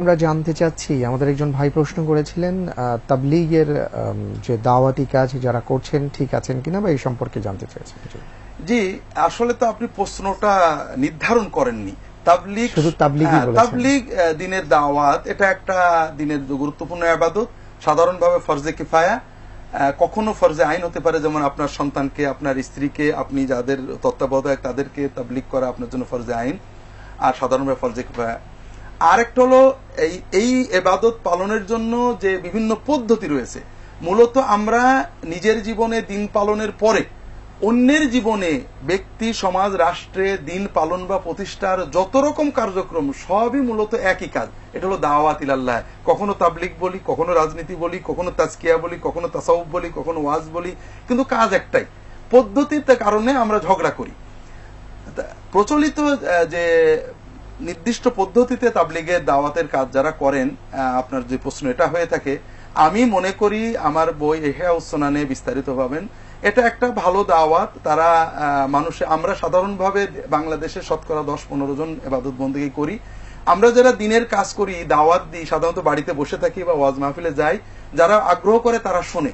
আমরা জানতে চাচ্ছি, আমাদের একজন ভাই প্রশ্ন করেছিলেন তাবলীগের যে দাওয়াতি কাজ যারা করছেন ঠিক আছেন কিনা, বা এই সম্পর্কে জানতে চেয়েছেন। জি, আসলে তো আপনি প্রশ্নটা নির্ধারণ করেননি। তাবলীগ শুধু তাবলীগই বলেছেন। তাবলীগ দিনের দাওয়াত, এটা একটা দিনের গুরুত্বপূর্ণ ইবাদত, সাধারণভাবে ফরজে কিফায়া, কখনো ফরজে আইন হতে পারে, যেমন আপনার সন্তানকে, আপনার স্ত্রীকে, আপনি যাদের তত্ত্বাবধায়ক তাদেরকে তাবলীগ করা আপনার জন্য ফরজে আইন, আর সাধারণভাবে ফরজে কিফায়া। আরেকটা হলো এই ইবাদত পালনের জন্য যে বিভিন্ন পদ্ধতি রয়েছে। মূলত আমরা নিজের জীবনে দিন পালনের পরে অন্যের জীবনে, ব্যক্তি, সমাজ, রাষ্ট্রে দিন পালন বা প্রতিষ্ঠার যত রকম কার্যক্রম সবই মূলত একই কাজ। এটা হলো দাওয়াত ইলাল্লাহ। কখনো তাবলীগ বলি, কখনো রাজনীতি বলি, কখনো তাজকিয়া বলি, কখনো তাসাউফ বলি, কখনো ওয়াজ বলি, কিন্তু কাজ একটাই। পদ্ধতির কারণে আমরা ঝগড়া করি। প্রচলিত যে নির্দিষ্ট পদ্ধতিতে তাবলীগের দাওয়াতের কাজ যারা করেন, আপনার যে প্রশ্ন এটা হয়ে থাকে, আমি মনে করি আমার বই ইহয়া সুনানে বিস্তারিত পাবেন। এটা একটা ভালো দাওয়াত। তারা আমরা সাধারণভাবে বাংলাদেশে শতকরা 10-15 জন ইবাদত বন্দেগী করি। আমরা যারা দিনের কাজ করি, দাওয়াত দিই, সাধারণত বাড়িতে বসে থাকি বা ওয়াজ মাহফিলে যাই। যারা আগ্রহ করে তারা শোনে,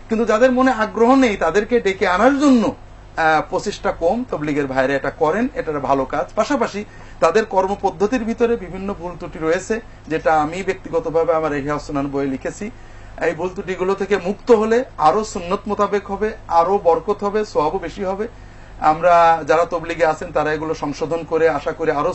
কিন্তু যাদের মনে আগ্রহ নেই তাদেরকে ডেকে আনার জন্য প্রচেষ্টা কম। তাবলীগের ভাইরা এটা করেন, এটা ভালো কাজ। পাশাপাশি তাদের কর্মপদ্ধতির ভিতরে বিভিন্ন ভুল ত্রুটি রয়েছে, যেটা আমি ব্যক্তিগতভাবে আমার ইহয়া সুনান বইয়ে লিখেছি। এই ভুল ত্রুটিগুলো থেকে মুক্ত হলে আরো সুন্নত মোতাবেক হবে, আরো বরকত হবে, সওয়াবও বেশি হবে। আমরা যারা তাবলীগে আছেন তারা এগুলো সংশোধন করে আশা করি আরো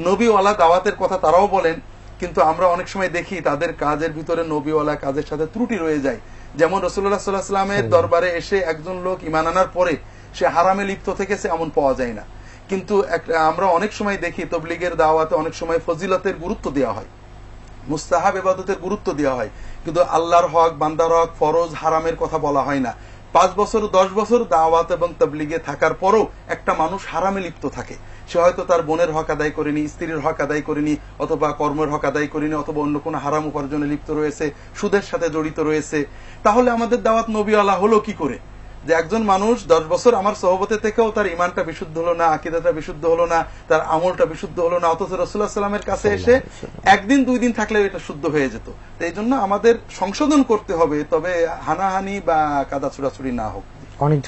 নবীওয়ালা দাওয়াতের কথা তারাও বলেন, কিন্তু আমরা অনেক সময় দেখি তাদের কাজের ভিতরে নবীওয়ালা কাজের সাথে ত্রুটি রয়ে যায়। যেমন রাসূলুল্লাহ সাল্লাল্লাহু আলাইহি ওয়াসাল্লামের দরবারে এসে একজন লোক ঈমান আনার পরে সে হারামে লিপ্ত থেকেছে, এমন পাওয়া যায় না। কিন্তু আমরা অনেক সময় দেখি তাবলীগের দাওয়াতে অনেক সময় ফজিলতের গুরুত্ব দেওয়া হয়, মুস্তাহাব ইবাদতের গুরুত্ব দেওয়া হয়, কিন্তু আল্লাহর হক, বান্দার হক, ফরজ, হারামের কথা বলা হয় না। 5 বছর 10 বছর দাওয়াত এবং তাবলীগে থাকার পরও একটা মানুষ হারামে লিপ্ত থাকে। সে হয়তো তার বোনের হক আদায় করেনি, স্ত্রীর হক আদায় করেনি, অথবা কর্মের হক আদায় করেনি, অথবা অন্য কোনো হারাম উপার্জনে লিপ্ত রয়েছে, সুদের সাথে জড়িত রয়েছে। তাহলে আমাদের দাওয়াত নবীওয়ালা হলো কি করে? যে একজন মানুষ 10 বছর আমার সহবতে থেকেও তার ইমানটা বিশুদ্ধ হলো না, আকীদাটা বিশুদ্ধ হলো না, তার আমলটা বিশুদ্ধ হলো না, অথচ রাসূলুল্লাহ সাল্লামের কাছে এসে একদিন 2 দিন থাকলে এটা শুদ্ধ হয়ে যেত। তো এই জন্য আমাদের সংশোধন করতে হবে, তবে হানাহানি বা কাদা ছুড়াছুড়ি না হোক। অনেক